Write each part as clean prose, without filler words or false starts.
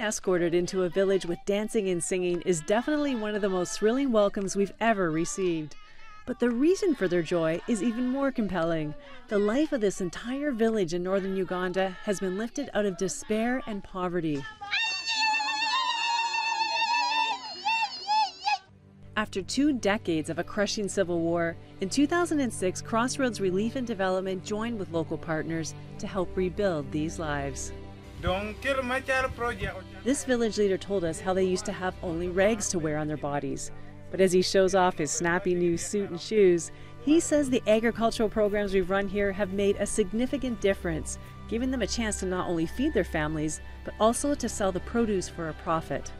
escorted into a village with dancing and singing is definitely one of the most thrilling welcomes we've ever received. But the reason for their joy is even more compelling. The life of this entire village in northern Uganda has been lifted out of despair and poverty. After 2 decades of a crushing civil war, in 2006, Crossroads Relief and Development joined with local partners to help rebuild these lives. This village leader told us how they used to have only rags to wear on their bodies. But as he shows off his snappy new suit and shoes, he says the agricultural programs we've run here have made a significant difference, giving them a chance to not only feed their families, but also to sell the produce for a profit.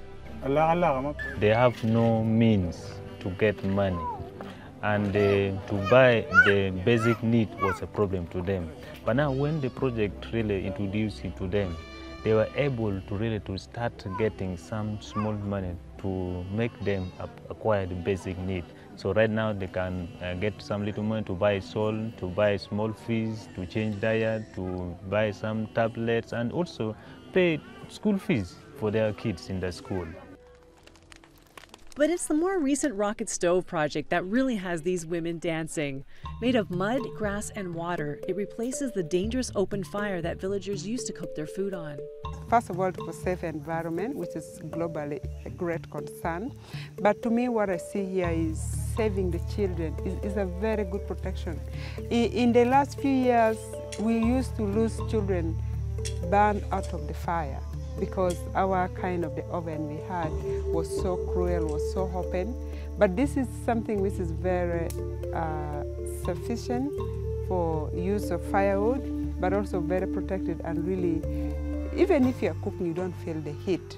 They have no means to get money, and to buy the basic need was a problem to them. But now when the project really introduced it to them, they were able to really start getting some small money to make them acquire the basic need. So right now they can get some little money to buy salt, to buy small fees, to change diet, to buy some tablets, and also pay school fees for their kids in the school. But it's the more recent rocket stove project that really has these women dancing. Made of mud, grass, and water, it replaces the dangerous open fire that villagers used to cook their food on. First of all, for safe environment, which is globally a great concern. But to me, what I see here is saving the children is a very good protection. In the last few years, we used to lose children burned out of the fire, because our kind of the oven we had was so cruel, was so open. But this is something which is very sufficient for use of firewood, but also very protected, and really, even if you're cooking, you don't feel the heat.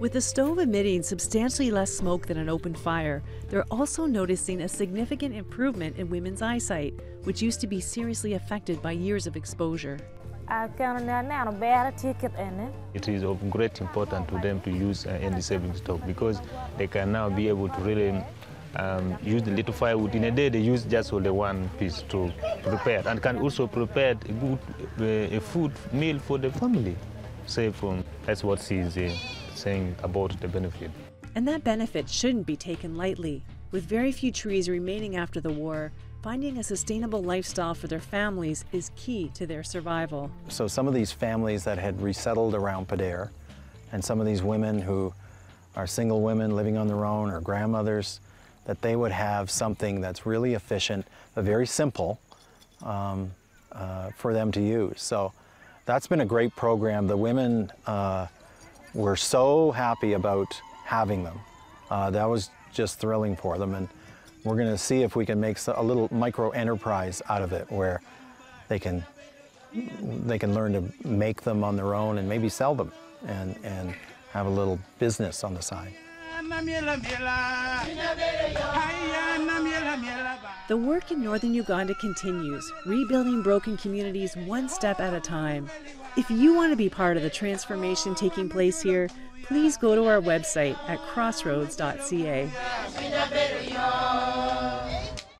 With the stove emitting substantially less smoke than an open fire, they're also noticing a significant improvement in women's eyesight, which used to be seriously affected by years of exposure. It is of great importance to them to use any saving stove, because they can now be able to really use the little firewood. In a day they use just only one piece to prepare, and can also prepare a good food meal for the family. That's what she's saying about the benefit. And that benefit shouldn't be taken lightly. With very few trees remaining after the war, finding a sustainable lifestyle for their families is key to their survival. So some of these families that had resettled around Padare, and some of these women who are single women living on their own, or grandmothers, that they would have something that's really efficient, but very simple for them to use. So that's been a great program. The women were so happy about having them. That was just thrilling for them. And we're going to see if we can make a little micro enterprise out of it, where they can learn to make them on their own and maybe sell them and have a little business on the side. The work in northern Uganda continues, rebuilding broken communities one step at a time. If you want to be part of the transformation taking place here, please go to our website at crossroads.ca.